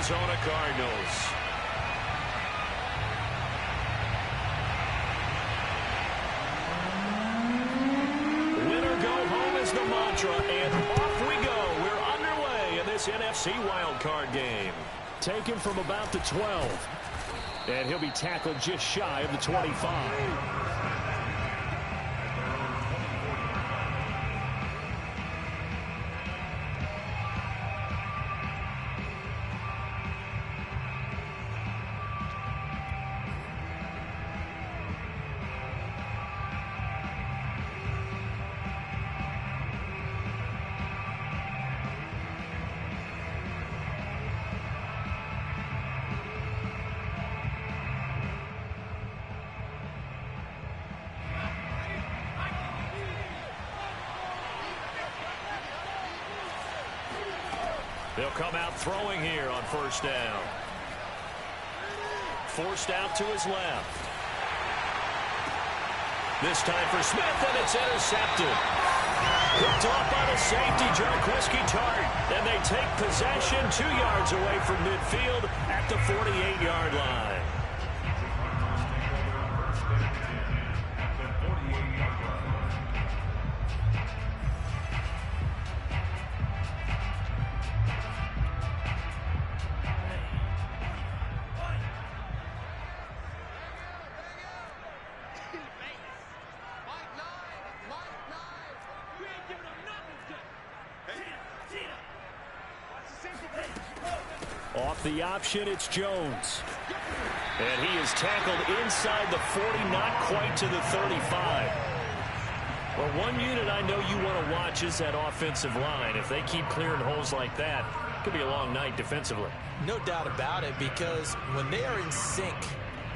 Arizona Cardinals. Winner go home is the mantra, and off we go. We're underway in this NFC wildcard game. Taken from about the 12. And he'll be tackled just shy of the 25. They'll come out throwing here on first down. Forced out to his left. This time for Smith, and it's intercepted. Picked off by the safety, Jaquiski Tartt. And they take possession 2 yards away from midfield at the 48-yard line. Off the option, it's Jones. And he is tackled inside the 40, not quite to the 35. Well, one unit I know you want to watch is that offensive line. If they keep clearing holes like that, it could be a long night defensively. No doubt about it, because when they are in sync,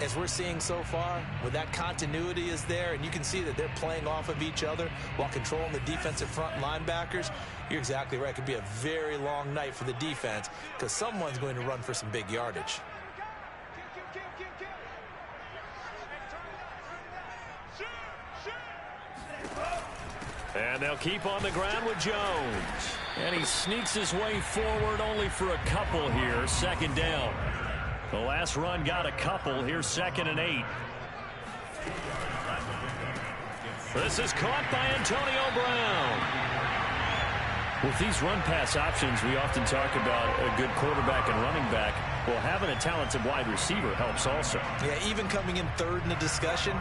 as we're seeing so far, when that continuity is there, and you can see that they're playing off of each other while controlling the defensive front linebackers, you're exactly right. It could be a very long night for the defense because someone's going to run for some big yardage. And they'll keep on the ground with Jones. And he sneaks his way forward only for a couple here. Second down. The last run got a couple. Here's 2nd and 8. This is caught by Antonio Brown. With these run-pass options, we often talk about a good quarterback and running back. Well, having a talented wide receiver helps also. Yeah, even coming in third in the discussion,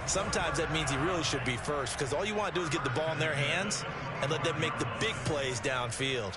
sometimes that means he really should be first, because all you want to do is get the ball in their hands and let them make the big plays downfield.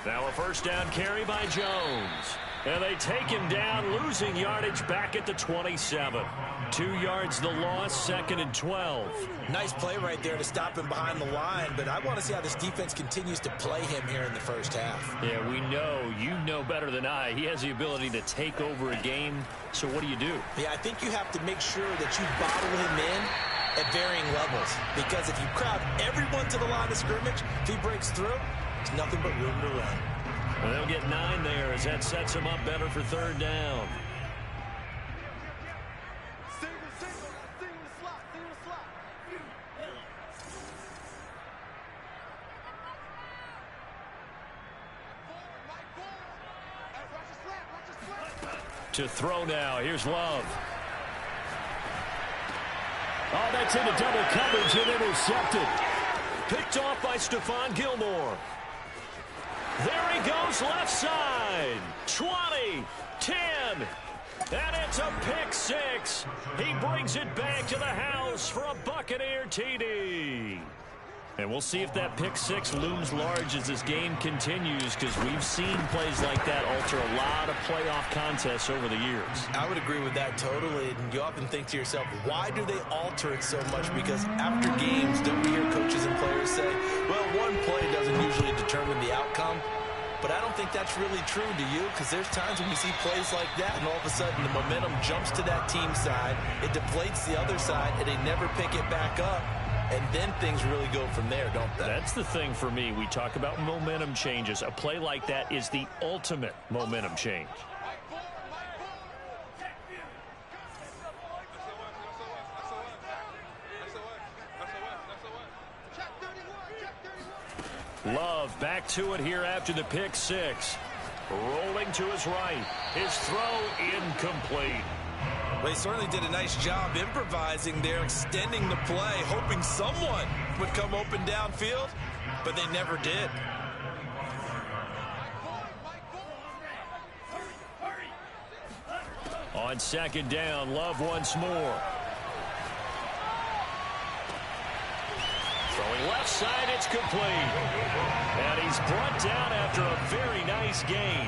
Now a first down carry by Jones. And they take him down, losing yardage back at the 27. 2 yards the loss, 2nd and 12. Nice play right there to stop him behind the line, but I want to see how this defense continues to play him here in the first half. Yeah, we know. You know better than I. He has the ability to take over a game, so what do you do? Yeah, I think you have to make sure that you bottle him in at varying levels, because if you crowd everyone to the line of scrimmage, if he breaks through, there's nothing but room to run. Well, they'll get 9 there as that sets him up better for third down. To throw now. Here's Love. Oh, that's into double coverage and intercepted. Picked off by Stephon Gilmore. There he goes, left side. 20, 10, and it's a pick 6. He brings it back to the house for a Buccaneer TD. And we'll see if that pick 6 looms large as this game continues, because we've seen plays like that alter a lot of playoff contests over the years. I would agree with that totally. And you often think to yourself, why do they alter it so much? Because after games, don't we hear coaches and players say, well, one play doesn't usually determine the outcome? But I don't think that's really true, do you? Because there's times when you see plays like that, and all of a sudden the momentum jumps to that team side, it deflates the other side, and they never pick it back up. And then things really go from there, don't they? That's the thing for me. We talk about momentum changes. A play like that is the ultimate momentum change. Love back to it here after the pick six. Rolling to his right. His throw incomplete. Well, he certainly did a nice job improvising there, extending the play, hoping someone would come open downfield, but they never did. On second down, Love once more. Throwing left side, it's complete. And he's brought down after a very nice gain.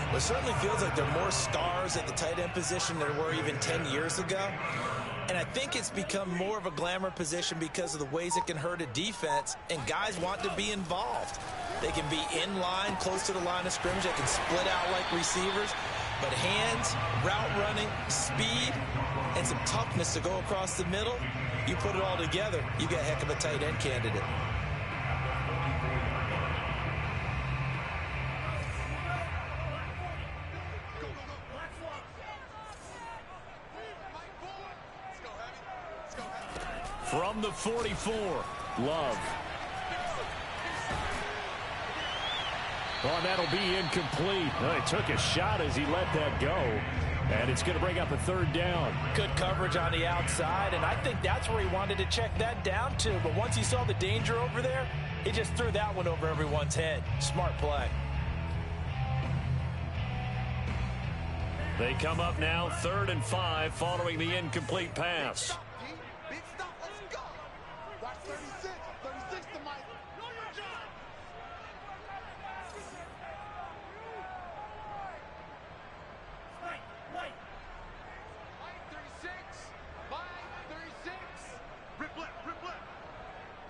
Well, it certainly feels like there are more stars at the tight end position than there were even 10 years ago. And I think it's become more of a glamour position because of the ways it can hurt a defense, and guys want to be involved. They can be in line, close to the line of scrimmage. They can split out like receivers. But hands, route running, speed, and some toughness to go across the middle, you put it all together, you got a heck of a tight end candidate. From the 44, Love. Oh, that'll be incomplete. Well, he took a shot as he let that go. And it's going to bring up a third down. Good coverage on the outside, and I think that's where he wanted to check that down to. But once he saw the danger over there, he just threw that one over everyone's head. Smart play. They come up now 3rd and 5 following the incomplete pass. Big stop, let's go. Watch 36. 36 to Mike. Know your job. Mike 36. Mike 36. Rip left, rip left.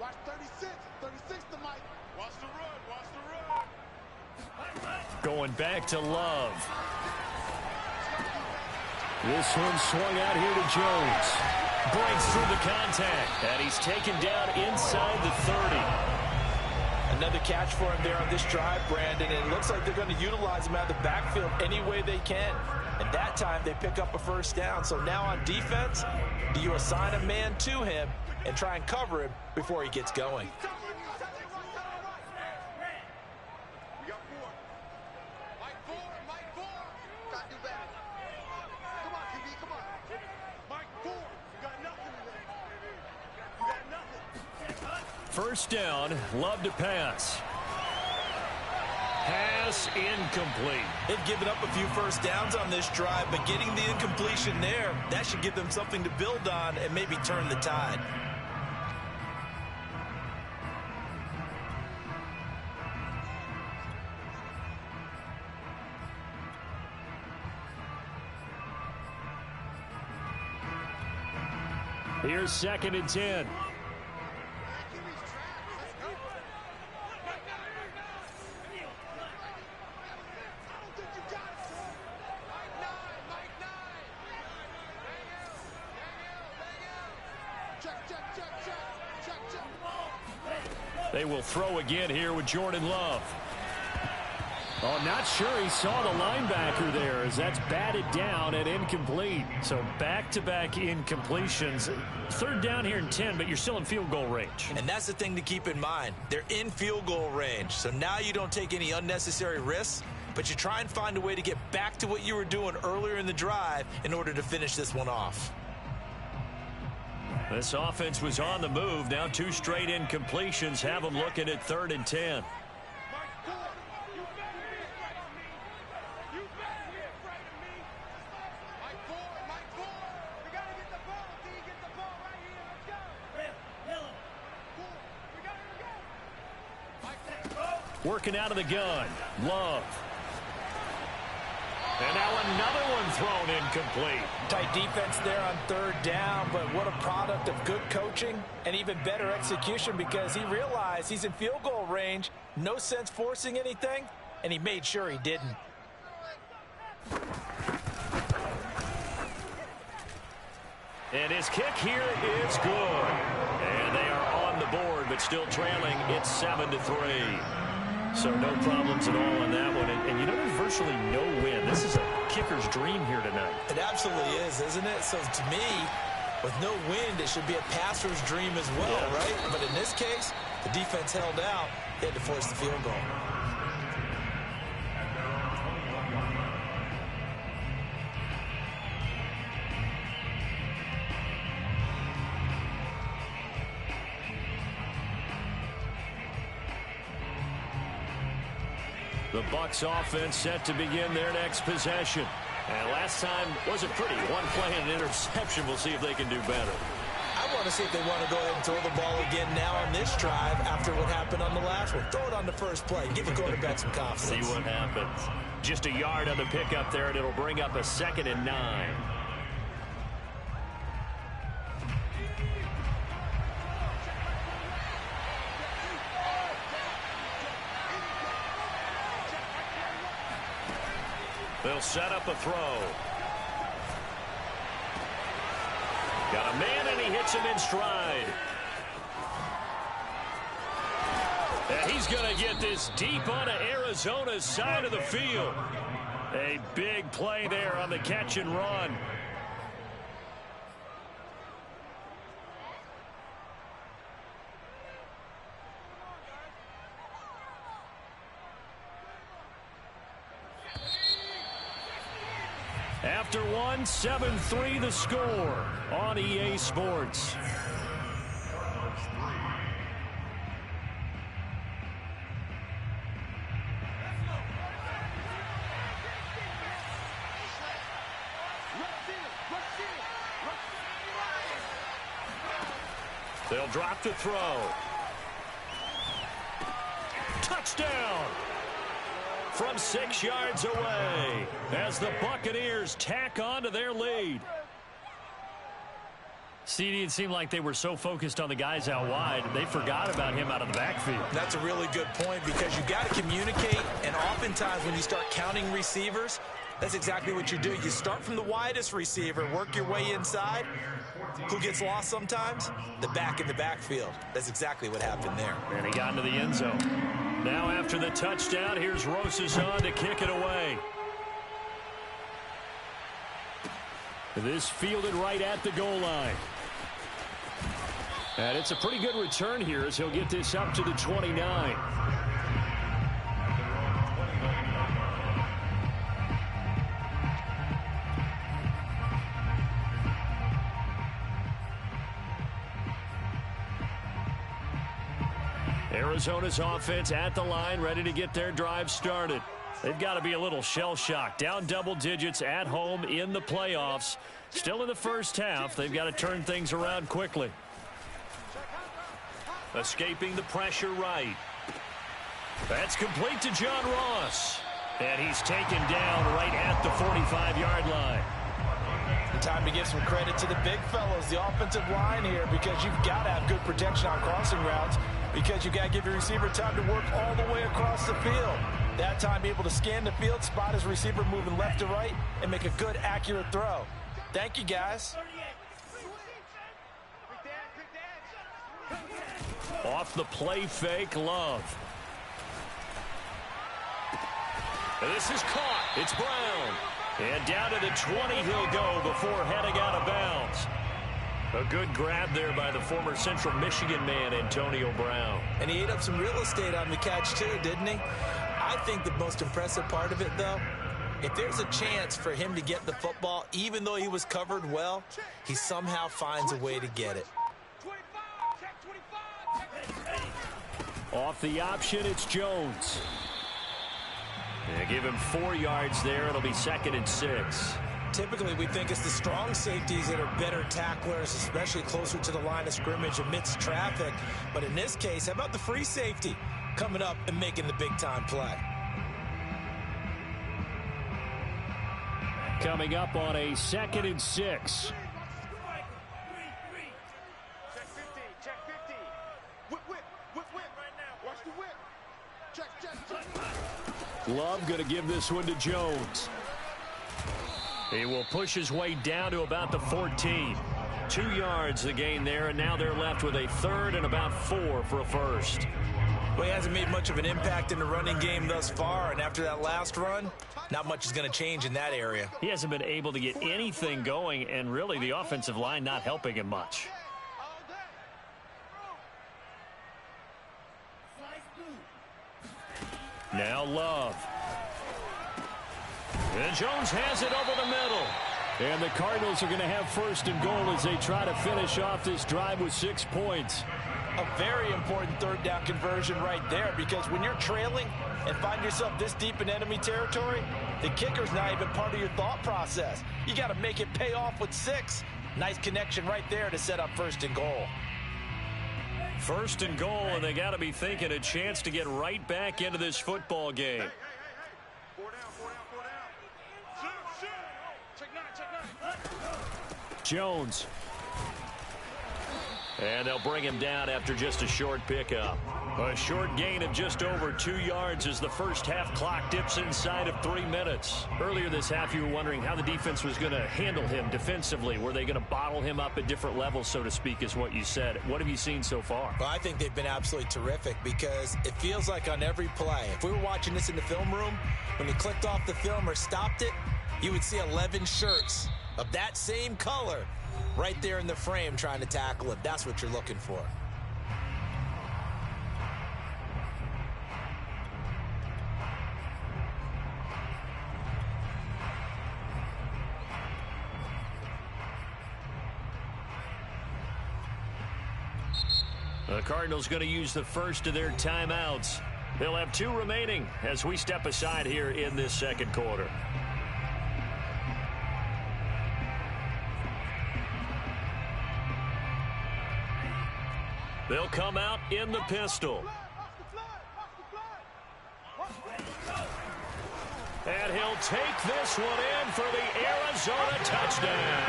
Watch 36. 36 to Mike. Watch the run, watch the run. Going back to Love. This one swung out here to Jones. Breaks through the contact, and he's taken down inside the 30. Another catch for him there on this drive, Brandon, and it looks like they're going to utilize him out of the backfield any way they can. And that time they pick up a first down. So now on defense, do you assign a man to him and try and cover him before he gets going? We got 4. Mike 4. Gotta do better. Come on, QB, come on. Mike 4. You got nothing today. You got nothing. First down, Love to pass. Pass incomplete. They've given up a few first downs on this drive, but getting the incompletion there, that should give them something to build on and maybe turn the tide. Here's 2nd and 10. They will throw again here with Jordan Love. Oh, not sure he saw the linebacker there as that's batted down and incomplete. So back-to-back incompletions. 3rd down here and 10, but you're still in field goal range. And that's the thing to keep in mind. They're in field goal range. So now you don't take any unnecessary risks, but you try and find a way to get back to what you were doing earlier in the drive in order to finish this one off. This offense was on the move. Now 2 straight incompletions have them looking at 3rd and 10. Working out of the gun, Love. And now another one thrown incomplete. Tight defense there on 3rd down, but what a product of good coaching and even better execution because he realized he's in field goal range, no sense forcing anything, and he made sure he didn't. And his kick here is good. And they are on the board, but still trailing. It's 7-3. So no problems at all on that one. And you know, there's virtually no win. This is a kicker's dream here tonight. It absolutely is, isn't it? So to me, with no wind, it should be a passer's dream as well, right? But in this case, The defense held out. They had to force the field goal. The Bucs offense set to begin their next possession. And last time wasn't pretty. One play and an interception. We'll see if they can do better. I want to see if they want to go ahead and throw the ball again now on this drive after what happened on the last one. Throw it on the first play. Give the quarterback some confidence. See what happens. Just a yard on the pickup there, and it'll bring up a 2nd and 9. They'll set up a throw. Got a man, and he hits him in stride. And he's going to get this deep onto Arizona's side of the field. A big play there on the catch and run. After one, 7-3 the score on EA Sports. They'll drop the throw. Touchdown! From 6 yards away as the Buccaneers tack on to their lead. CD, it seemed like they were so focused on the guys out wide, they forgot about him out of the backfield. That's a really good point because you got to communicate, and oftentimes when you start counting receivers, that's exactly what you do. You start from the widest receiver, work your way inside. Who gets lost sometimes? The back in the backfield. That's exactly what happened there. And he got into the end zone. Now after the touchdown, here's Rosas on to kick it away. This fielded right at the goal line. And it's a pretty good return here as he'll get this up to the 29. Arizona's offense at the line, ready to get their drive started. They've got to be a little shell-shocked. Down double digits at home in the playoffs. Still in the first half. They've got to turn things around quickly. Escaping the pressure right. That's complete to John Ross. And he's taken down right at the 45-yard line. Time to give some credit to the big fellows, the offensive line here, because you've got to have good protection on crossing routes, because you've got to give your receiver time to work all the way across the field. That time, be able to scan the field, spot his receiver moving left to right, and make a good, accurate throw. Thank you, guys. Off the play fake, Love. And this is caught. It's Brown. And down to the 20 he'll go before heading out of bounds. A good grab there by the former Central Michigan man, Antonio Brown. And he ate up some real estate on the catch, too, didn't he? I think the most impressive part of it, though, if there's a chance for him to get the football, even though he was covered well, he somehow finds a way to get it. Off the option, it's Jones. Yeah, give him 4 yards there. It'll be 2nd and 6. Typically, we think it's the strong safeties that are better tacklers, especially closer to the line of scrimmage amidst traffic. But in this case, how about the free safety coming up and making the big-time play? Coming up on a 2nd and 6. Check 50, check 50. Whip, whip, whip, whip right now. Watch the whip. Check, check, check. Love going to give this one to Jones. He will push his way down to about the 14. 2 yards the gain there, and now they're left with a 3rd and about 4 for a first. Well, he hasn't made much of an impact in the running game thus far, and after that last run, not much is going to change in that area. He hasn't been able to get anything going, and really the offensive line not helping him much. Now Love. And Jones has it over the middle. And the Cardinals are going to have first and goal as they try to finish off this drive with 6 points. A very important third down conversion right there, because when you're trailing and find yourself this deep in enemy territory, the kicker's not even part of your thought process. You got to make it pay off with 6. Nice connection right there to set up first and goal. First and goal, and they got to be thinking a chance to get right back into this football game. Hey. 4 down, 4 down, 4 down. Shoot. Check 9. Jones. And they'll bring him down after just a short pickup. A short gain of just over 2 yards as the first half clock dips inside of 3 minutes. Earlier this half, you were wondering how the defense was going to handle him defensively. Were they going to bottle him up at different levels, so to speak, is what you said. What have you seen so far? Well, I think they've been absolutely terrific, because it feels like on every play, if we were watching this in the film room, when you clicked off the film or stopped it, you would see 11 shirts of that same color right there in the frame trying to tackle it. That's what you're looking for. The Cardinals going to use the first of their timeouts. They'll have 2 remaining as we step aside here in this second quarter. They'll come out in the pistol. And he'll take this one in for the Arizona touchdown.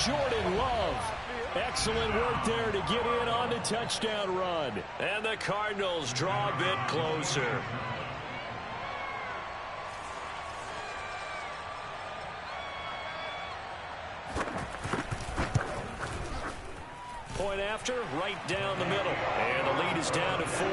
Jordan Love. Excellent work there to get in on the touchdown run. And the Cardinals draw a bit closer. Point after, right down the middle. And the lead is down to 4.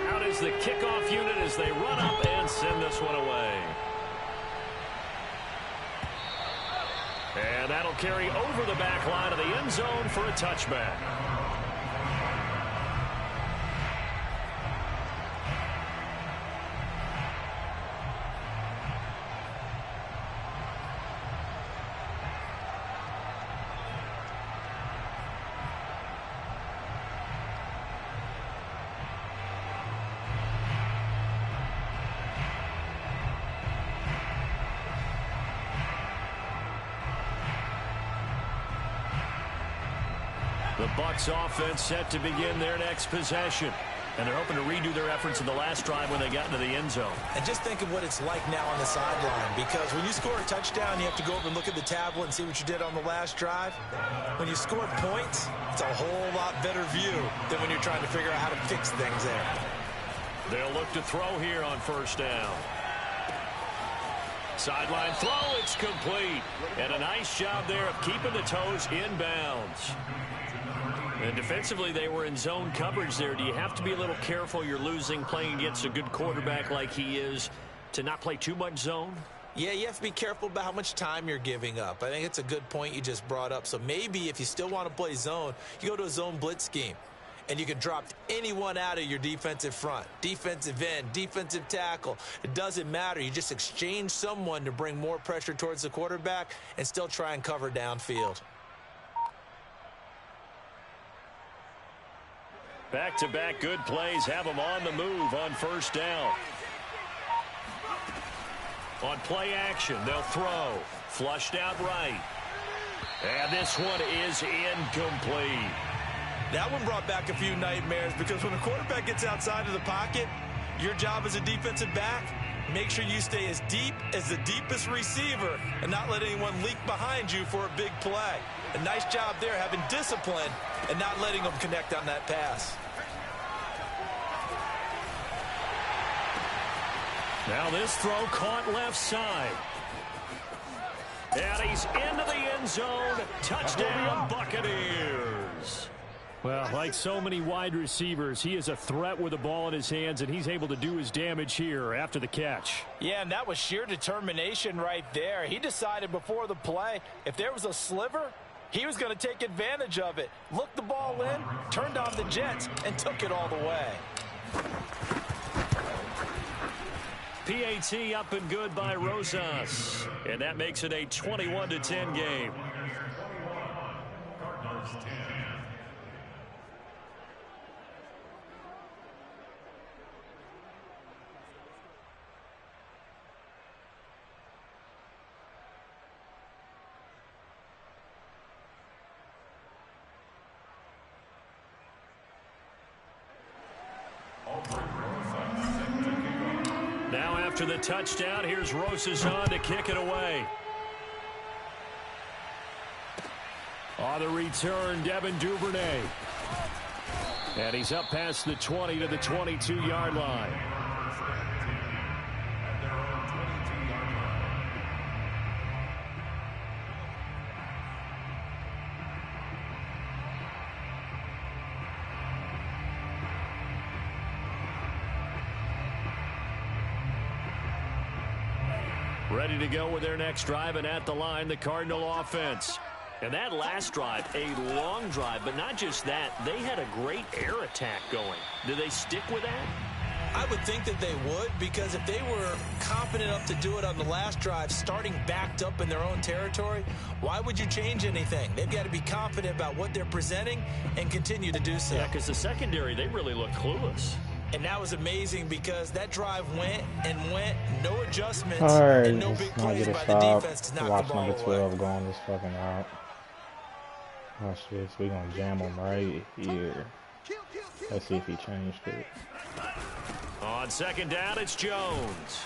Out is the kickoff unit as they run up and send this one away. And that'll carry over the back line of the end zone for a touchback. The Bucs offense set to begin their next possession. And they're hoping to redo their efforts in the last drive when they got into the end zone. And just think of what it's like now on the sideline, because when you score a touchdown, you have to go over and look at the tablet and see what you did on the last drive. When you score points, it's a whole lot better view than when you're trying to figure out how to fix things there. They'll look to throw here on first down. Sideline throw, it's complete. And a nice job there of keeping the toes inbounds. And defensively, they were in zone coverage there. Do you have to be a little careful? You're losing, playing against a good quarterback like he is, to not play too much zone? Yeah, you have to be careful about how much time you're giving up. I think it's a good point you just brought up. So maybe if you still want to play zone, you go to a zone blitz scheme. And you can drop anyone out of your defensive front, defensive end, defensive tackle. It doesn't matter. You just exchange someone to bring more pressure towards the quarterback and still try and cover downfield. Back-to-back good plays have them on the move on first down. On play action, they'll throw. Flushed out right. And this one is incomplete. That one brought back a few nightmares, because when a quarterback gets outside of the pocket, your job as a defensive back, make sure you stay as deep as the deepest receiver and not let anyone leak behind you for a big play. A nice job there, having discipline and not letting them connect on that pass. Now this throw caught left side. And he's into the end zone. Touchdown, Buccaneers. Well, like so many wide receivers, he is a threat with the ball in his hands, and he's able to do his damage here after the catch. Yeah, and that was sheer determination right there. He decided before the play, if there was a sliver, he was going to take advantage of it. Looked the ball in, turned on the jets, and took it all the way. PAT up and good by Rosas. And that makes it a 21-10 game. Now after the touchdown, here's Rosas on to kick it away. On the return, Devin Duvernay. And he's up past the 20 to the 22-yard line. Ready to go with their next drive, and at the line, the Cardinal offense. And that last drive, a long drive, but not just that. They had a great air attack going. Do they stick with that? I would think that they would, because if they were confident enough to do it on the last drive, starting backed up in their own territory, why would you change anything? They've got to be confident about what they're presenting and continue to do so. Yeah, because the secondary, they really look clueless. And that was amazing because that drive went, no adjustments, Alright, and no let's big not plays get by a the stop. defense to knock Watch the ball number away. 12 going this fucking route. Oh shit, so we gonna jam him right here. Let's see if he changed it. On second down, it's Jones.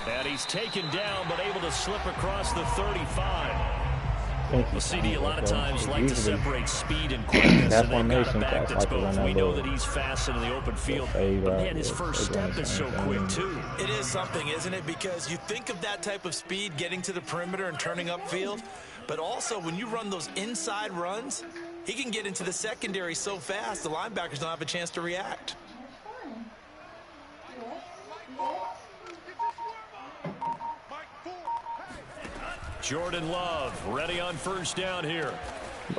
And he's taken down, but able to slip across the 35. Well, CD a lot of times like to separate speed and quickness, and they've got a back that's both. We know that he's fast in the open field, but man, his first step is so quick too. It is something, isn't it? Because you think of that type of speed getting to the perimeter and turning upfield, but also when you run those inside runs, he can get into the secondary so fast the linebackers don't have a chance to react. Jordan Love ready on first down here.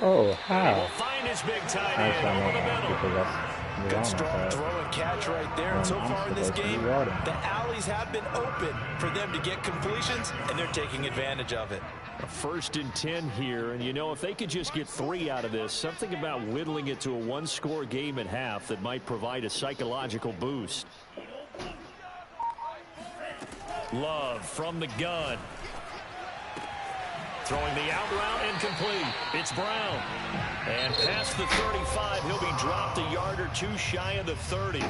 Oh, He how? will find his big tight I end over the middle. because that's Good strong throw and catch right there. And so far in this game, the alleys have been open for them to get completions, and they're taking advantage of it. A 1st and 10 here, and you know, if they could just get 3 out of this, something about whittling it to a one-score game at half that might provide a psychological boost. Love from the gun. Throwing the out route incomplete. It's Brown. And past the 35, he'll be dropped a yard or two shy of the 30.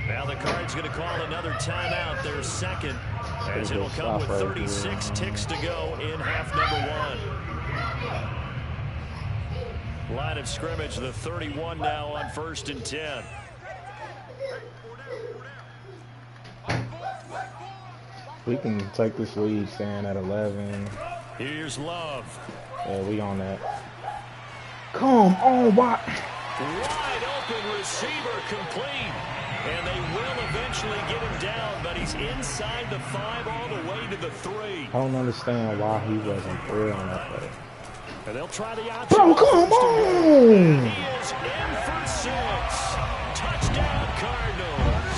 Now the Cards going to call another timeout, their second, as it'll come with 36 ticks to go in half number 1. Line of scrimmage, the 31 now on 1st and 10. We can take this lead, staying at 11. Here's Love. Yeah, we on that. Come on, why? Wide open receiver complete. And they will eventually get him down, but he's inside the 5 all the way to the 3. I don't understand why he wasn't through on that play. And they'll try the option. Bro, come on! He is in for 6. Touchdown Cardinals.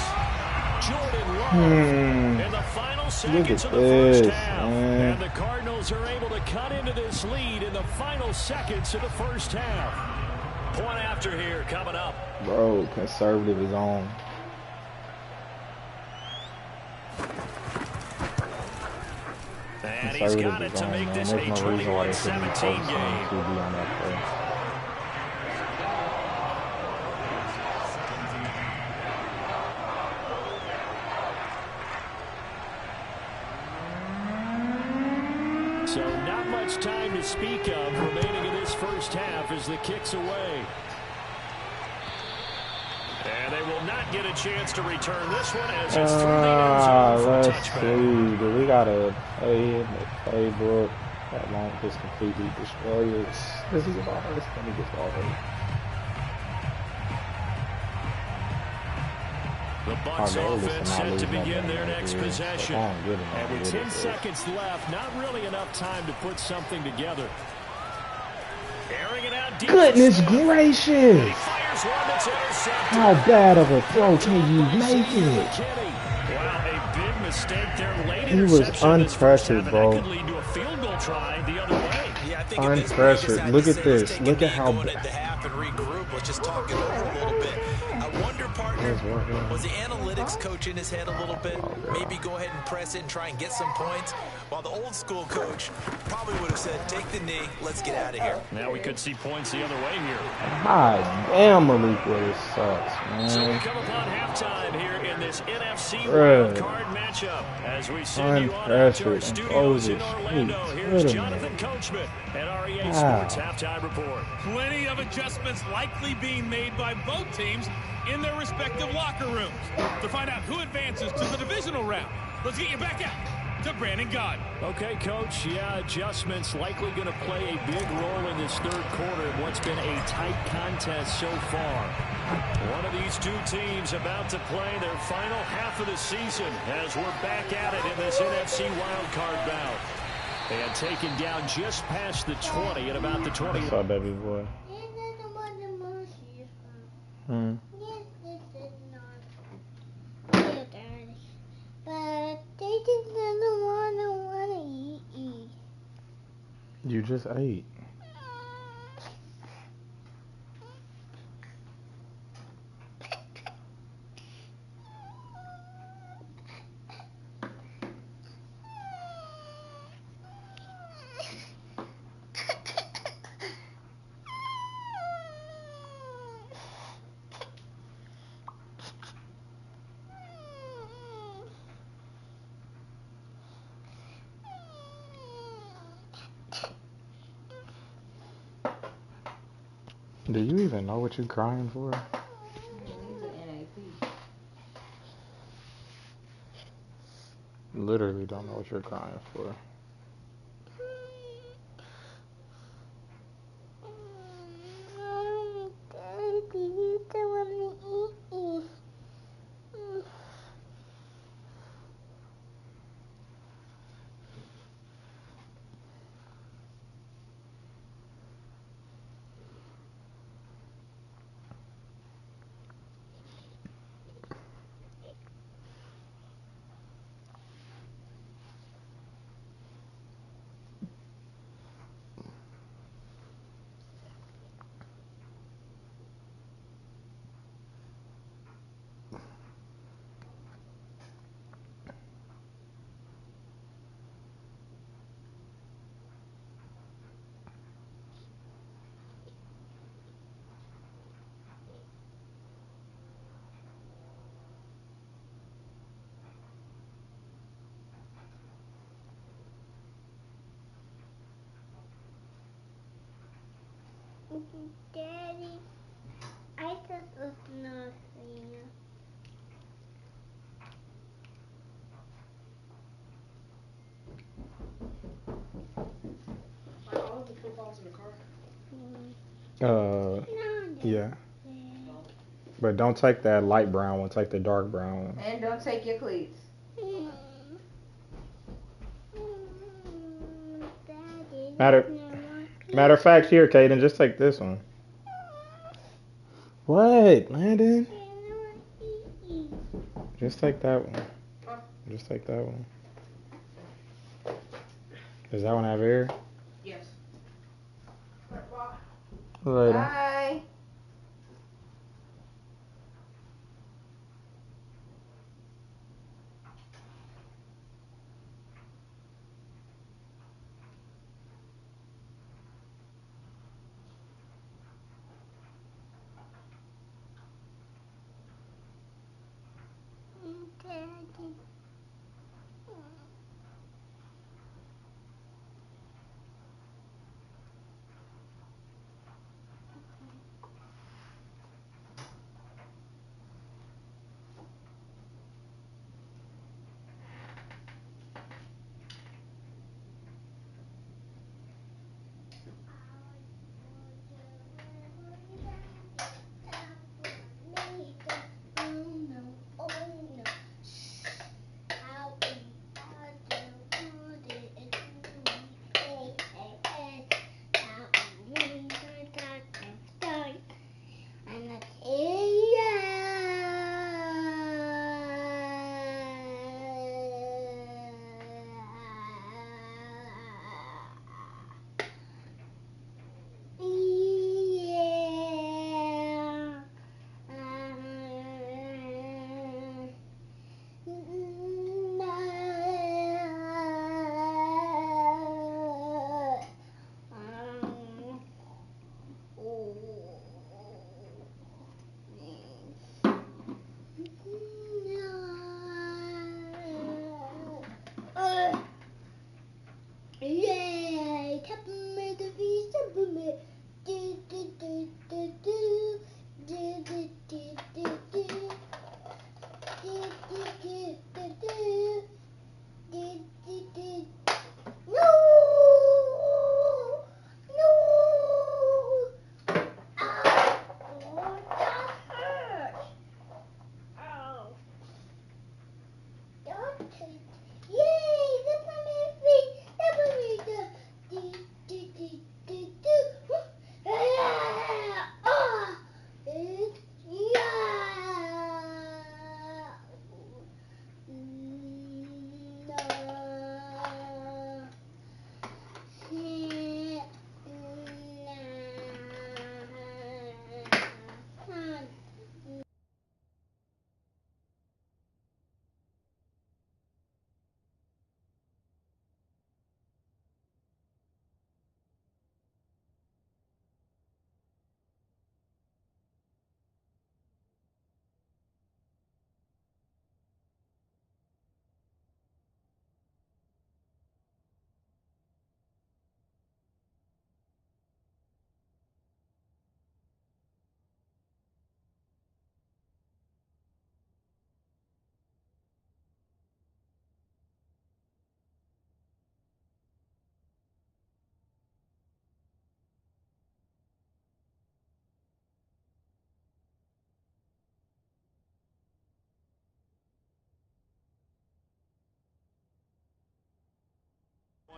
Jordan Love. In the final seconds of the first half. Man. And the Cardinals are able to cut into this lead in the final seconds of the first half. Point after here coming up. Bro, conservative is on. And he's got it to make this a 21-17 game. So not much time to speak of remaining in this first half as the kick's away. And they will not get a chance to return this one as it's through the end zone for a Let's touchback. see. Do we got a playbook that won't just completely destroy us? This is about us. Let me get all The Bucks offense set to begin their next possession. And with 10 seconds left, not really enough time to put something together. Airing it out deep. Goodness gracious! How bad of a throw can you make it? Wow, a big mistake there. Late He was unpressured, bro. That could lead to a field goal try the other way. Yeah, I think unpressured. Look at this. Look at how bad. The half and regroup. Let's just talk it over a little bit. I wonder, partner, was the analytics coach in his head a little bit? Maybe go ahead and press it and try and get some points. While the old school coach probably would have said, take the knee, let's get out of here. Now we could see points the other way here. God damn, Malik Willis sucks, man. So we come upon halftime here in this NFC wild card matchup. As we send you on out to our studios in Orlando, here's Jonathan Coachman and our EA Sports Halftime Report. Plenty of adjustments likely being made by both teams in their respective locker rooms. To find out who advances to the divisional round, let's get you back out to Brandon Gaudin. Okay, Coach. Yeah, adjustments likely going to play a big role in this third quarter in what's been a tight contest so far. One of these two teams about to play their final half of the season as we're back at it in this NFC wildcard bout. And taken down just past the 20 at about the 20. What's up, baby boy? But they just don't want to eat. You just ate. Do you even know what you're crying for? Literally don't know what you're crying for. Daddy, I just was nothing. Are all of the footballs in the car? Yeah. But don't take that light brown one, take the dark brown one. And don't take your cleats. Matter of fact, here, Caden, just take this one. What, Landon? Just take that one. Just take that one. Does that one have air? Yes. Later. Bye. Daddy.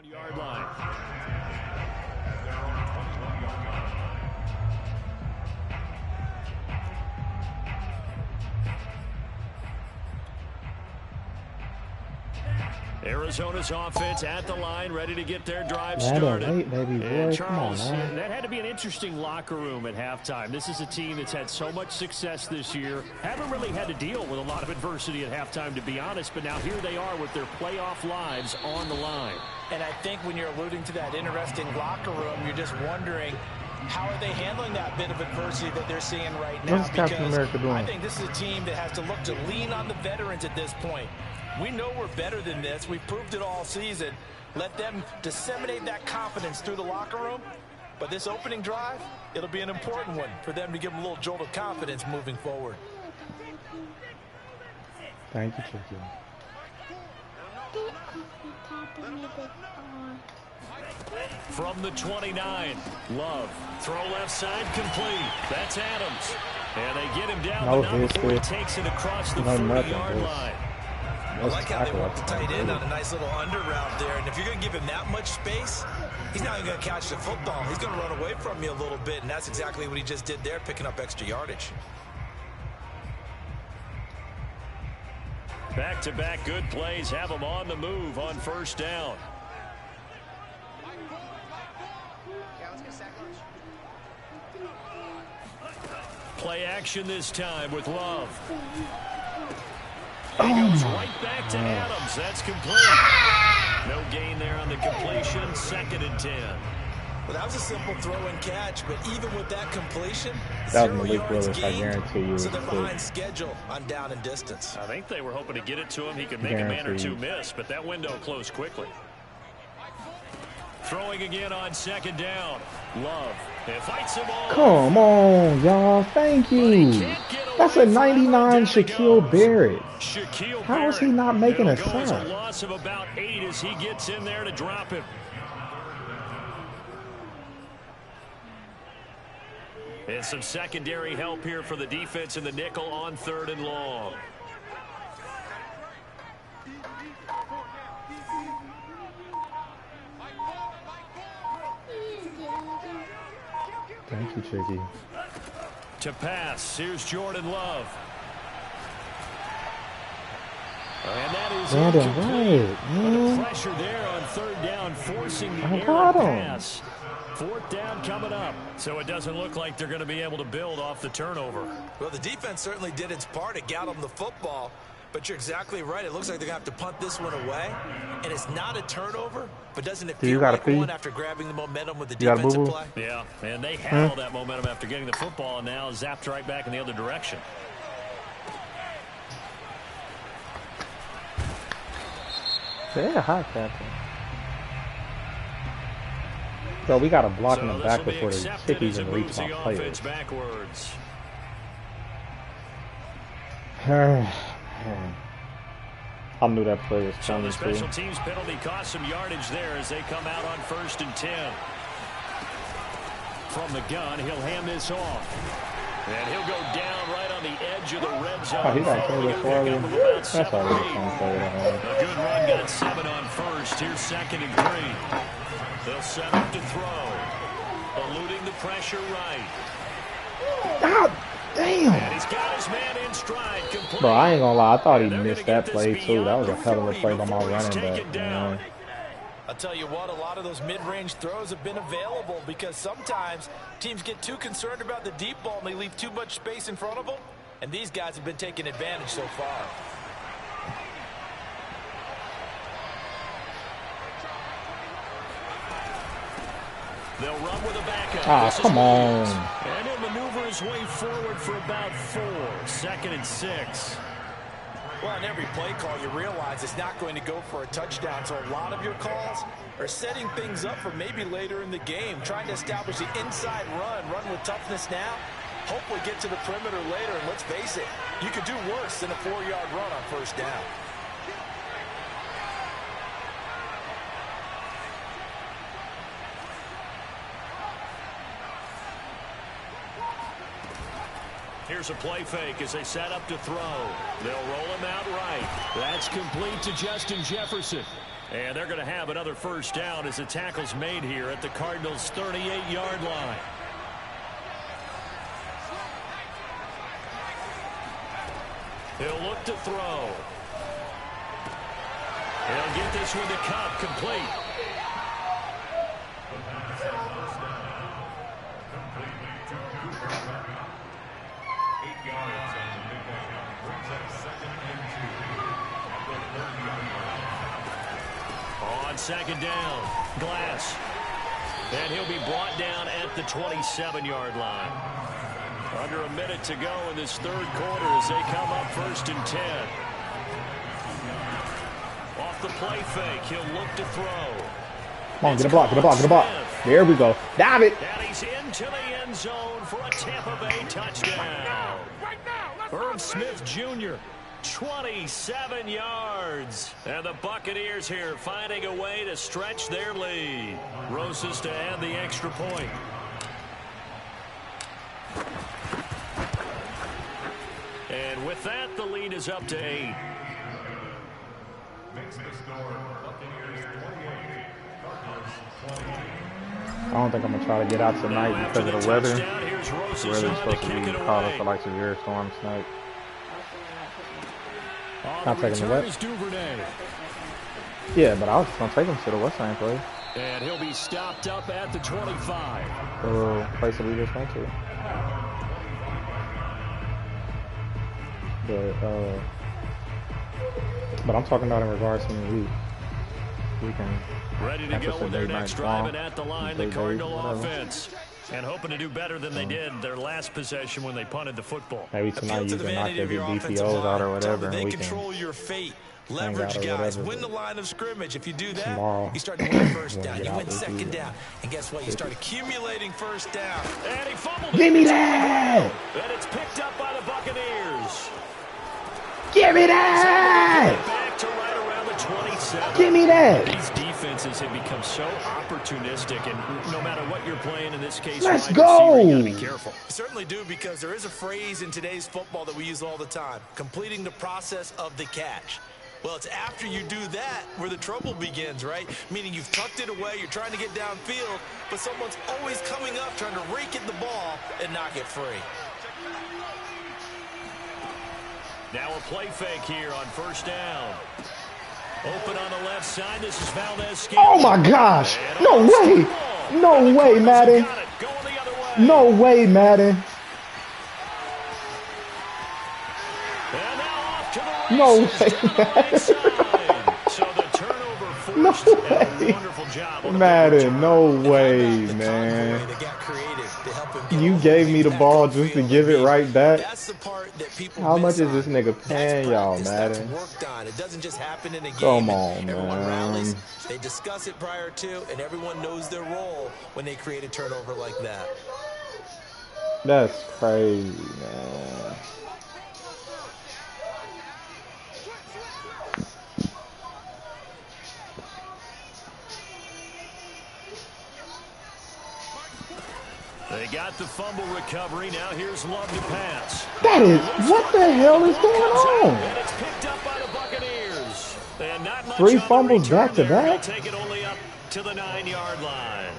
21-yard line. Arizona's offense at the line, ready to get their drive started. Wait, baby boy. Charles, come on, man. that had to be an interesting locker room at halftime. This is a team that's had so much success this year. Haven't really had to deal with a lot of adversity at halftime, to be honest, but now here they are with their playoff lives on the line. And I think when you're alluding to that interesting locker room, you're just wondering, how are they handling that bit of adversity that they're seeing right now? What's Captain America doing? I think this is a team that has to look to lean on the veterans at this point. We know we're better than this. We've proved it all season. Let them disseminate that confidence through the locker room. But this opening drive, it'll be an important one for them to give them a little jolt of confidence moving forward. Thank you, Chicky. From the 29, Love. Throw left side complete. That's Adams. And they get him down, No but not before he history. takes it across the No 40-yard nothing, line. I like how they work the tight end on a nice little under route there. And if you're going to give him that much space, he's not even going to catch the football. He's going to run away from you a little bit, and that's exactly what he just did there, picking up extra yardage. Back-to-back good plays have them on the move on first down. Play action this time with Love. He goes right back to Adams. That's complete. No gain there on the completion. 2nd and 10. Well, that was a simple throw and catch, but even with that completion, That was 0 Malik yards Willis, I gained, guarantee you. so they're It's behind good. schedule on down and distance. I think they were hoping to get it to him. He could make a man or two Guaranteed. miss, but that window closed quickly. Throwing again on 2nd down. Love. It fights him all. Come on, y'all. Thank you. That's a 99 Shaquille Barrett. Shaquille How is he Barrett. not making a It'll go as sack? a loss of about 8 as he gets in there to drop him. And some secondary help here for the defense in the nickel on 3rd and long. Thank you, Chicky. To pass, here's Jordan Love. And that is Brandon incomplete. Wright, Under man. pressure there on 3rd down, forcing the I errant got him. pass. 4th down coming up. So it doesn't look like they're going to be able to build off the turnover. Well, the defense certainly did its part. It got them the football. But you're exactly right. It looks like they're going to have to punt this one away. And it's not a turnover, but doesn't it Do you feel gotta like pee? one after grabbing the momentum with the You gotta defensive boo-boo? play? Yeah, and they had all that momentum after getting the football and now zapped right back in the other direction. Yeah, hi, Captain. So we got to block in the So back this will be before the accepted kick as it even reach moves my the players. offense backwards. I knew that play was So the coming too. special teams penalty cost some yardage there as they come out on 1st and 10. From the gun, he'll hand this off. And he'll go down right on the edge of the red zone. Oh, he got Following traded a for pickup him. of about That's 7 all or he was 8. trying to say. A good run got 7 on 1st. Here's 2nd and 3. They'll set up to throw. Eluding the pressure right. God damn. And he's got his man in stride. Complete. Bro, I ain't gonna lie. I thought he They're missed gonna that get play this too. That was a beyond hell of a the play by my 40 before he's running taken back, down. man. I'll tell you what, a lot of those mid-range throws have been available because sometimes teams get too concerned about the deep ball and they leave too much space in front of them. And these guys have been taking advantage so far. They'll run with a backup. Ah, This is come Williams. on. And he'll maneuver his way forward for about 4. 2nd and 6. Well, in every play call, you realize it's not going to go for a touchdown. So a lot of your calls are setting things up for maybe later in the game, trying to establish the inside run with toughness now. Hopefully get to the perimeter later, and let's face it, you could do worse than a 4-yard run on 1st down. Here's a play fake as they set up to throw. They'll roll him out right. That's complete to Justin Jefferson. And they're going to have another first down as the tackle's made here at the Cardinals' 38-yard line. He'll look to throw. He'll get this one to Kupp, complete. On second down, Glass. And he'll be brought down at the 27-yard line. Under a minute to go in this third quarter as they come up 1st and 10. Off the play fake, he'll look to throw. Come on, get a block, get a block, get a block. There we go. Dive it. And he's into the end zone for a Tampa Bay touchdown. Irv Smith Jr., 27 yards. And the Buccaneers here finding a way to stretch their lead. Rosas to add the extra point. And with that, the lead is up to 8. I don't think I'm going to try to get out tonight because of the weather. The weather's supposed to be calling for like severe storms tonight. Not taking the wet. Yeah, but I was just going to take him to the West End place. And he'll be stopped up at the 25. The place that we just went to. But I'm talking about in regards to the week. We can ready to go with their next drive and at the line, the Cardinal offense. And hoping to do better than they did their last possession when they punted the football. Maybe tonight you can knock their DPOs out or whatever. They and we control your fate. Leverage can guys. Win the line of scrimmage. If you do that, you start to win first down. You win second down. And guess what? You start accumulating first down. And he fumbled. Give me that! And it's picked up by the Buccaneers. Give me that! Back to right around the 27. Give me that! These defenses have become so opportunistic, and no matter what you're playing in this case, let's go! You gotta be careful. You certainly do, because there is a phrase in today's football that we use all the time: completing the process of the catch. Well, it's after you do that where the trouble begins, right? Meaning you've tucked it away, you're trying to get downfield, but someone's always coming up trying to rake at the ball and knock it free. Now a play fake here on first down. Open on the left side. This is Valdez. Oh my gosh! No way! No way, Madden! No way, Madden! No way, Madden! So the turnover forced. No way. Wonderful job. Madden, no way, man. You gave me the ball just to give it right back. How much is this nigga paying y'all, Madden? It doesn't just happen in a game. Come on, man. They discuss it prior to, and everyone knows their role when they create a turnover like that. That's crazy, man. They got the fumble recovery. Now here's Love to pass. That is, what the hell is going on? And it's picked up by the Buccaneers. And not much 3 fumbles back to back. Take it only up to the 9-yard line.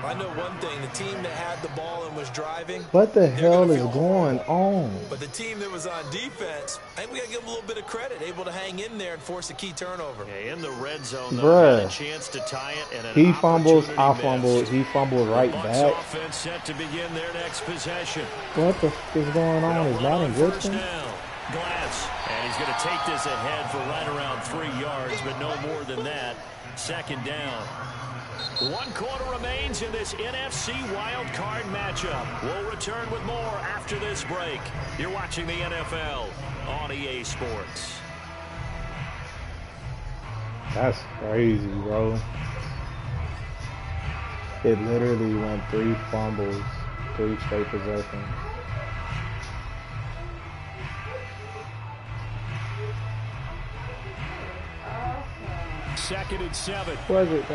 I know one thing: the team that had the ball and was driving. What the hell is going on? But the team that was on defense, I think we got to give them a little bit of credit, able to hang in there and force a key turnover. Yeah, in the red zone, though, had a chance to tie it, and he fumbles, I fumbled, he fumbled right back. Offense set to begin their next possession. What the f is going on? Is Madden glitching? Glass, and he's going to take this ahead for right around 3 yards, but no more than that. Second down. 1 quarter remains in this NFC Wild Card matchup. We'll return with more after this break. You're watching the NFL on EA Sports. That's crazy, bro. It literally went 3 fumbles, 3 straight possessions. Second and 7. Was it?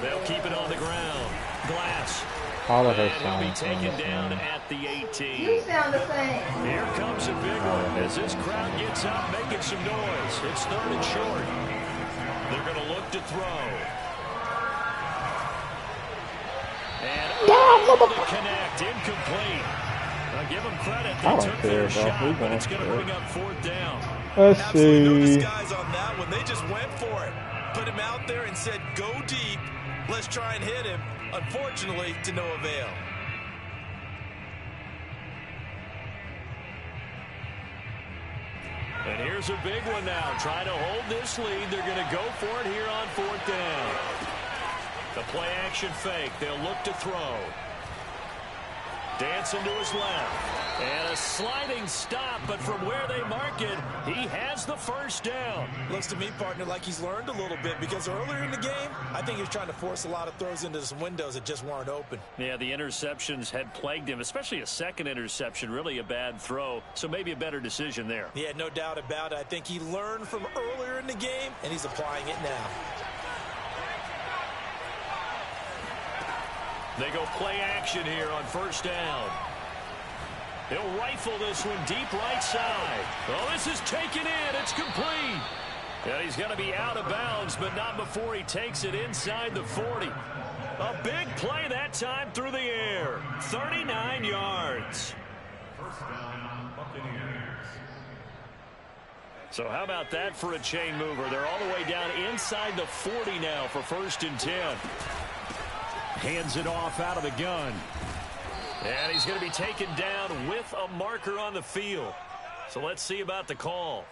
They'll keep it on the ground. Glass All of her And he'll be songs taken down at the 18. You sound the same. Here comes a big one as this crowd gets up making some noise. It's 3rd and short. They're going to look to throw. And able to connect. Incomplete. I'll give them credit. They took their shot, but it's going to bring up 4th down. Let's Absolutely no see. disguise on that one. They just went for it. Put him out there and said, go deep. Let's try and hit him. Unfortunately, to no avail. And here's a big one now. Trying to hold this lead. They're going to go for it here on 4th down. The play action fake. They'll look to throw. Dancing to his left. And a sliding stop, but from where they mark it, he has the 1st down. Looks to me, partner, like he's learned a little bit because earlier in the game, I think he was trying to force a lot of throws into some windows that just weren't open. Yeah, the interceptions had plagued him, especially a second interception, really a bad throw, so maybe a better decision there. Yeah, no doubt about it. I think he learned from earlier in the game, and he's applying it now. They go play action here on 1st down. He'll rifle this one deep right side. Oh, this is taken in. It's complete. And he's going to be out of bounds, but not before he takes it inside the 40. A big play that time through the air. 39 yards. So how about that for a chain mover? They're all the way down inside the 40 now for 1st and 10. Hands it off out of the gun. And he's going to be taken down with a marker on the field. So let's see about the call.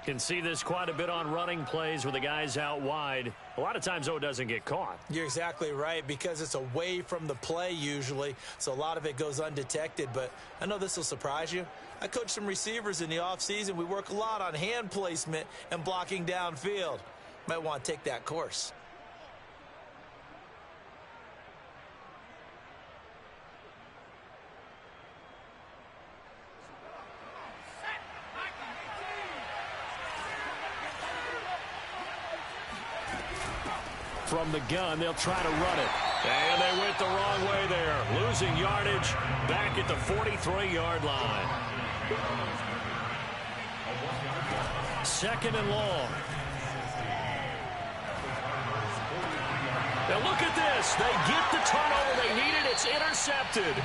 Can see this quite a bit on running plays where the guy's out wide. A lot of times, though, it doesn't get caught. You're exactly right because it's away from the play usually, so a lot of it goes undetected. But I know this will surprise you. I coach some receivers in the offseason. We work a lot on hand placement and blocking downfield. Might want to take that course. From the gun, they'll try to run it. And they went the wrong way there. Losing yardage back at the 43-yard line. 2nd and long. Now look at this. They get the turnover they needed. It's intercepted.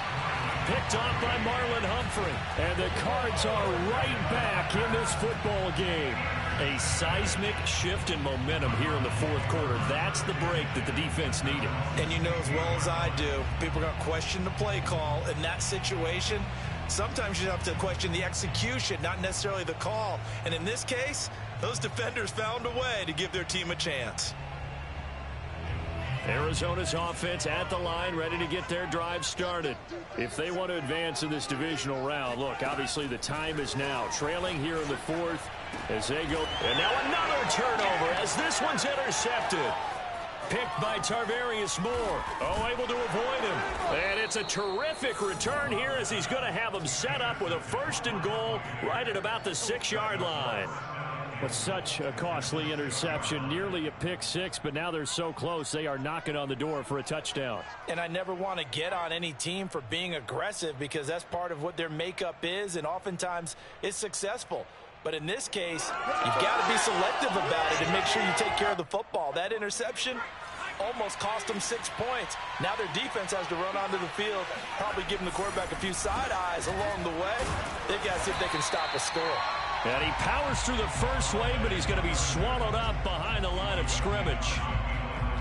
Picked off by Marlon Humphrey. And the Cards are right back in this football game. A seismic shift in momentum here in the 4th quarter. That's the break that the defense needed. And you know as well as I do, people are going to question the play call in that situation. Sometimes you have to question the execution, not necessarily the call. And in this case, those defenders found a way to give their team a chance. Arizona's offense at the line, ready to get their drive started. If they want to advance in this divisional round, look, obviously the time is now. Trailing here in the 4th as they go. And now another turnover as this one's intercepted. Picked by Tarvarius Moore. Oh, able to avoid him. And it's a terrific return here as he's going to have them set up with a 1st and goal right at about the 6-yard line. But such a costly interception, nearly a pick six, but now they're so close they are knocking on the door for a touchdown. And I never want to get on any team for being aggressive because that's part of what their makeup is, and oftentimes it's successful. But in this case, you've got to be selective about it and make sure you take care of the football. That interception almost cost them 6 points. Now their defense has to run onto the field, probably giving the quarterback a few side eyes along the way. They've got to see if they can stop a score. And he powers through the first wave, but he's going to be swallowed up behind the line of scrimmage.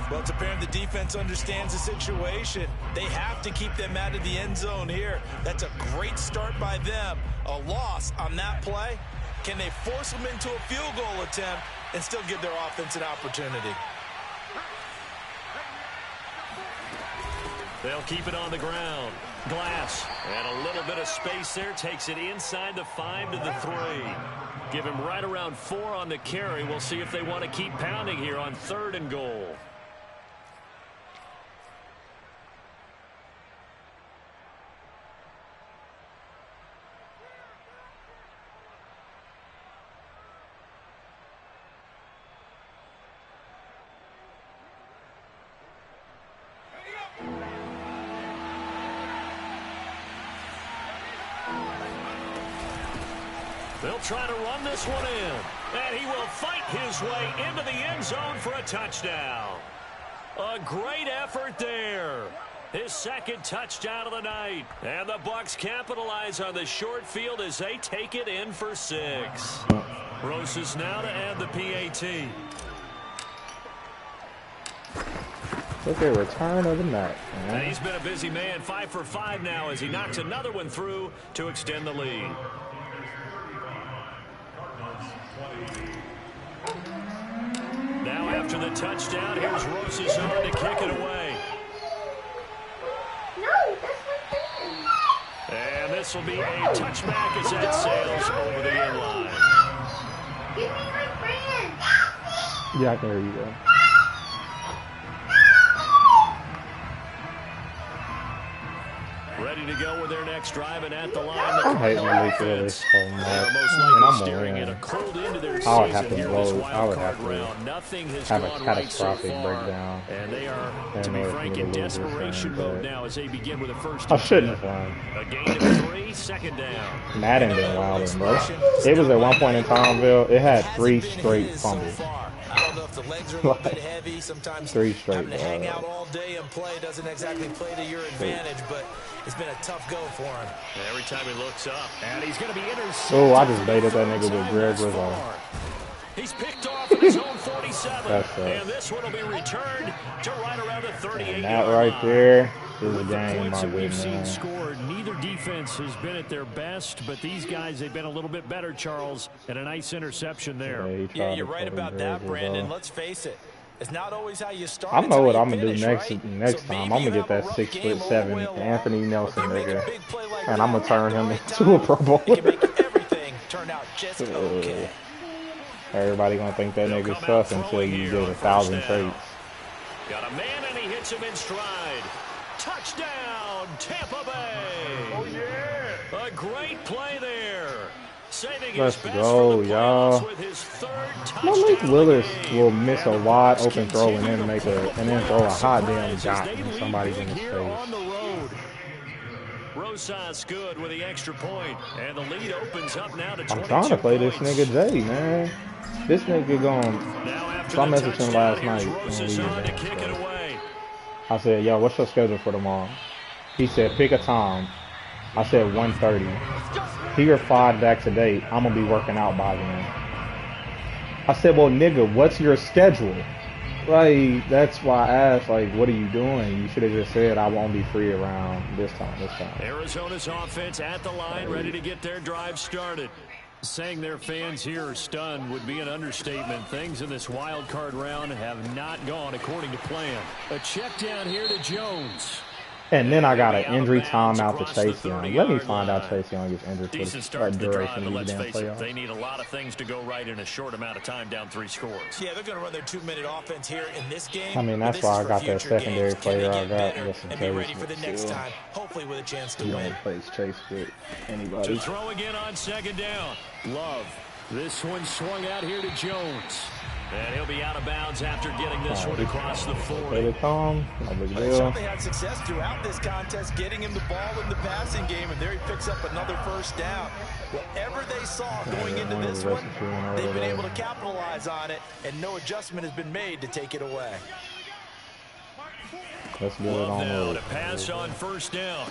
Well, it's apparent the defense understands the situation. They have to keep them out of the end zone here. That's a great start by them. A loss on that play. Can they force them into a field goal attempt and still give their offense an opportunity? They'll keep it on the ground. Glass, and a little bit of space there, takes it inside the 5 to the 3. Give him right around 4 on the carry. We'll see if they want to keep pounding here on 3rd and goal. They'll try to run this one in. And he will fight his way into the end zone for a touchdown. A great effort there. His second touchdown of the night. And the Bucs capitalize on the short field as they take it in for 6. Rosas now to add the PAT. Look at return of the night. And he's been a busy man, 5 for 5 now as he knocks another one through to extend the lead. Now after the touchdown, here's Rosas on to kick it away. No, that's my thing. And this will be a touchback as that sails over the end line. Give me my friend. Yeah, I can hear you go. Ready to go with their next drive, and at the line, the I hate Cardinals Malik Willis offense. so much. They're most I mean, likely I'm staring a at a cold end to their I would have season to here this blow. I wild would card have to round. Nothing has have a gone right so catastrophic far, breakdown. and they are, in to be order for frank, me to in lose this desperation thing, mode but now as they begin with a first I and shouldn't 10. have won. A gain of 3, second down. Madden been wilding, bro. It was at one point in time, Bill. It had 3 straight fumbles. I don't know if the legs are a little bit heavy. Sometimes 3 straight. having to hang out all day and play doesn't exactly play to your advantage, but it's been a tough go for him. Every time he looks up, and he's going to be intercepted. Oh, I just baited that nigga with Greg Rizzo. He's picked off at his own 47, That's and this one will be returned to right around the 38-yard And that right there is a With the game, points my that we've good seen man. scored, neither defense has been at their best, but these guys, they've been a little bit better, Charles, and a nice interception there. he Yeah, tried you're to right put about him that, Greg Brandon. Rizzo. Let's face it. It's not always how you start. I it's know how what you I'm gonna do finish, next right? next So time. maybe I'm you gonna get have a that rough 6'7" game all the way along, Anthony Nelson but you make a nigga, big play like and that I'm gonna turn at the him right into a time, Pro Bowler. it can make everything turn out just okay. Everybody gonna think that They'll nigga come out sus until throwing you here get on 1,000 first down. traits. Got a man, and he hits him in stride. Touchdown, Tampa Bay. Oh, yeah. A great play there. Saving Let's his best go, for the y'all. playoffs with his 3rd Malik touchdown Willis of the game. will miss a wide Bucs open throw and continue then to make pull a the and then throw a playoff hot damn surprise as dot they in lead somebody's big in his here face. on the road. Rosas good with the extra point, and the lead opens up now to 22 I'm trying to play this points. nigga Jay, man. This nigga going. Now after So I the messaged him touchdown, last here's night when Rosas we were on to down, kick so. it away. I said, yo, what's your schedule for tomorrow? He said, pick a time. I said 1:30. Here 5 back today. I'm gonna be working out by then. I said, well, nigga, what's your schedule? Like, that's why I asked, like, what are you doing? You should have just said, I won't be free around this time. Arizona's offense at the line, ready to get their drive started. Saying their fans here are stunned would be an understatement. Things in this wild card round have not gone according to plan. A check down here to Jones. And then I got an injury timeout to Chase Young. Let me find out Chase Young gets injured Decent for start the to the drive, duration but of let's these damn face it, playoffs. they need a lot of things to go right in a short amount of time, down 3 scores. Yeah, they're going to run their 2-minute offense here in this game. I mean, but that's this why is I for got that future secondary games. Can they player I get got, better Justin and be ready Chase, for the but next still. time, hopefully with a chance to You win. don't replace Chase with To anybody. throw again on second down. Love. This one swung out here to Jones. And he'll be out of bounds after getting this one across the 40. Let it come. No big They deal. certainly had success throughout this contest, getting him the ball in the passing game, and there he picks up another first down. Whatever they saw going into this one, they've been able to capitalize on it, and no adjustment has been made to take it away. Let's get it Love on now order. to pass on first down.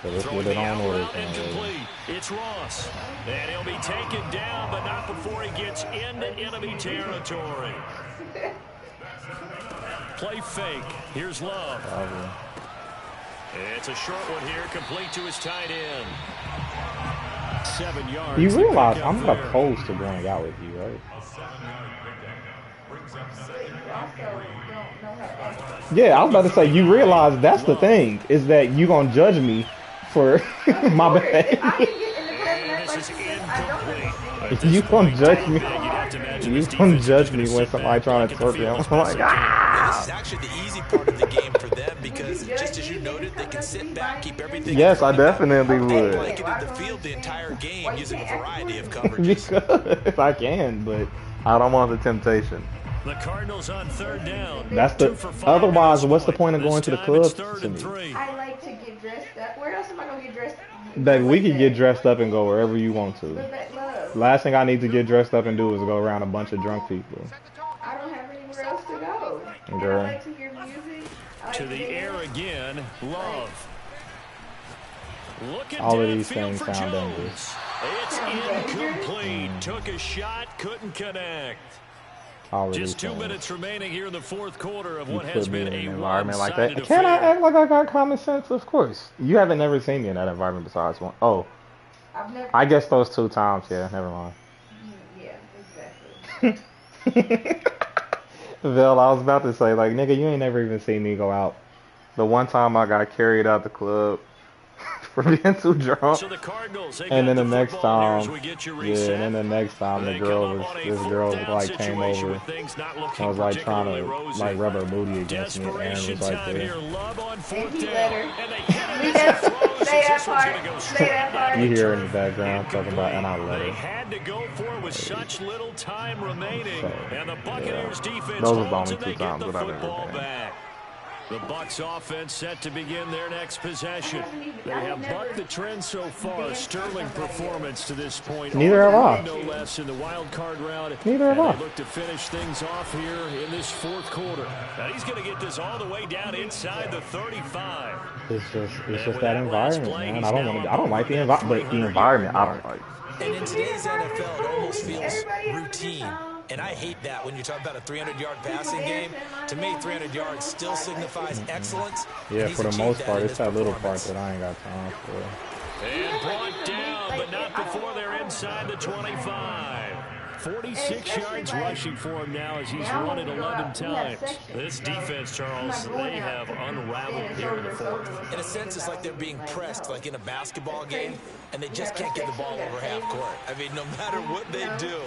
So let's Throwing get it the on out order. route incomplete. It's Ross. And he'll be taken down, but not before he gets into enemy territory. Play fake. Here's Love. It's a short one here, complete to his tight end. 7 yards. You to realize pick up I'm not there. opposed to going out with you, right? Yeah, I was about to say, you realize that's the thing, is that you gonna judge me for my bad. And this is incomplete. You gonna judge me? You'd have to imagine You this gonna defense is judge just gonna me when sit somebody back trying back to at the torture him? field I'm as like, best they can. This is actually the easy part of the game for them because just as you noted, they can sit back, keep everything. Yes, I definitely They would. blanketed the field the entire game using a variety of coverages. Because I can, but I don't want the temptation. The Cardinals on third down. That's the. 2 for 5 Otherwise, at this what's the point of This going to the time club? it's 3rd To and me? 3. I like to get dressed up. Where else am I gonna get dressed? That we could get dressed up and go wherever you want to. Look at Love. Last thing I need to get dressed up and do is go around a bunch of drunk people. I don't have anywhere else to go. And Girl. I like to hear music. I like To the dance. air again, Love. Looking All of these downfield things for sound dangerous. Jones. It's incomplete. Took a shot, couldn't connect. All of these Just 2 things. minutes remaining here in the fourth quarter of You what has put me been in a an environment like one-sided that. Can I affair. act like I got common sense? Of course. You haven't never seen me in that environment besides one. Oh, I've never. I guess those 2 times. Yeah, never mind. Yeah, exactly. Vel, I was about to say, like, nigga, you ain't never even seen me go out. The one time I got carried out the club for being too drunk. So the Cardinals, they've And got then the the next football here as time, we get you yeah, reset. and then the next time the They girl come was, up on a this fourth girl down like came situation over. with things not I looking was like trying particularly to rosy. like rub her booty against me, and Aaron Desperation was right time here. there. Love on And fourth he down. let her. And they hit it Leave as that- it throws. say As that this one's part. going to go Say straight that down part. You the hear in turf. the background talking about, and I let They her. had to go for it with such little time remaining. So, And the Buccaneers yeah. defense Those are the holds only and they 2 get times the that I've ever football been in. back. The Bucs offense set to begin their next possession. They I have have never bucked the trend so far. Sterling performance to this point. Neither have I. No less in the wild card round. Neither have and I. They look to finish things off here in this fourth quarter. Now he's going to get this all the way down inside the 35. It's just with that that last environment, play, man. he's I don't now want to. up I don't like over the that environment. The 300-yard environment, I mark. don't like. And in today's NFL, it almost feels Everybody has routine. their song. And I hate that when you talk about a 300-yard passing game. To me, 300 yards still signifies excellence. Yeah, and he's for the achieved most that part, in it's this that little part performance. that I ain't got time for. And brought down, but not before they're inside the 25. 46 yards rushing for him now as he's run it 11 times. This defense, Charles, they have unraveled here in the fourth. In a sense, it's like they're being pressed, like in a basketball game, and they just can't get the ball over half court. I mean, no matter what they do,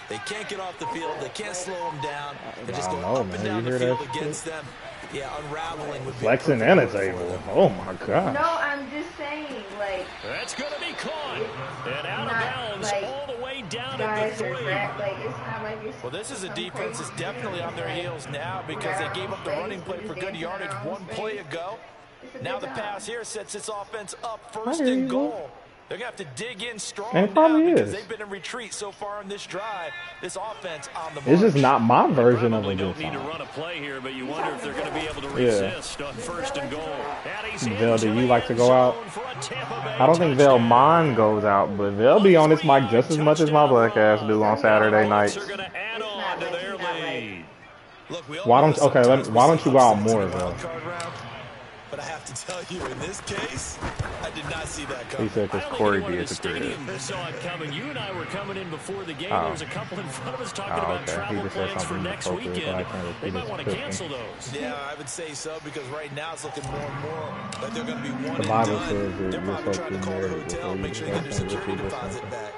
they can't get off the field. They can't slow them down. They just go I don't know, up and man. down You the hear field that against them. Yeah, unraveling would be Flexing a and a perfect word for table. them. Oh my god. No, I'm just saying, like, That's going to be caught. And out of Not bounds like all the way down at guys the are 3. like, it's not like it's. Well, this is a some defense that's crazy definitely on their heels now because they gave up the running play for good yardage one play ago. It's a Now good the job. pass here sets this offense up first hear and you. goal. They're going to have to dig in strong And it now probably because is. they've been in retreat so far in this drive. This offense on the It's just march. not my version of Probably a good don't need to time. run a play here, but you wonder if they're going to be able to Yeah. resist on first and goal. And he's Vel, do into you the like to end go out? zone for a Tampa Bay I don't think Vel touchdown. mine goes out, but Vel be on this mic just as much as my black ass do on Saturday nights. Bucs are going to add on to their lead. Look, we all Why know don't okay? sometimes Why don't you go out we see more, upsets in the Vel? wild card round, but I have to tell you, in this case, I did not see that He coming. said I because don't think Corey anyone be in at the the crib. stadium saw it coming. You and I were coming in before the game. Oh. There was a couple in front of us talking Oh, about okay. He travel just said plans for something next inappropriate, but I weekend. can't repeat They might his want to picture. cancel those. Yeah, I would say so because right now it's looking more and more like they're going to be one The and Bible done. says that They're you're probably supposed trying to to be call the married hotel, before you make sure they get their start security with deposit something. back.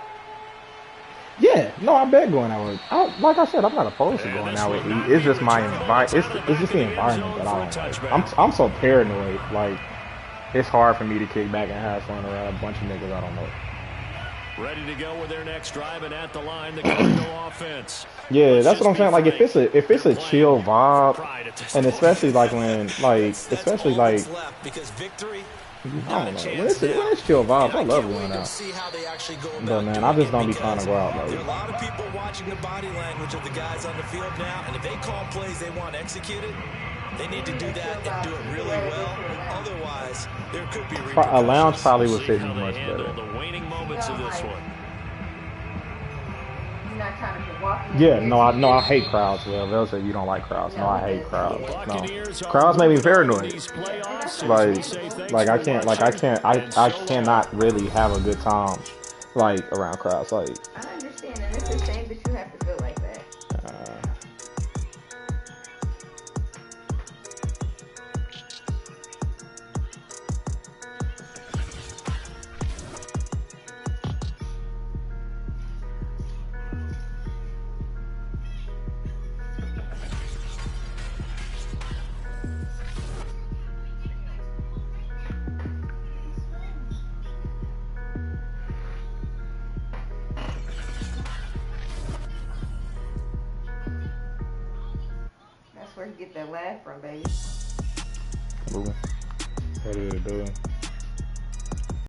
Yeah, no, I bet going out with. Like I said, I'm not opposed to going out with E. It's just my it's just the environment that I don't like. I'm so paranoid. Like it's hard for me to kick back and have fun around a bunch of niggas I don't know. Ready to go with their next drive, and at the line, the Cardinal offense. Yeah, Let's that's just what I'm be saying. Like frank. if it's a chill vibe, Pride at this and point. especially like when That's especially all like that's left because victory, I not don't a know chance when now. it's chill vibes, I And love can't going wait to out. see how they actually go about But man, doing I just it don't be trying to go out because though. there are a lot of people watching the body language of the guys on the field now, and if they call plays they want executed, they need to do that and do it really well. Otherwise, there could be A lounge repercussions. probably would See fit how me they much handle better. the waning moments of this one. You're not trying to walk in Yeah, there no, I and hate crowds. Well, they'll say you don't like crowds. No, I hate crowds. No, Buccaneers are crowds make me moving on to paranoid. these playoffs as we say thanks Like I for can't, watching. I And so cannot really have a good time, like around crowds. Like, I understand, and it's a shame that you have to feel like that. That's where you get that laugh from, baby. moving. What are you doing?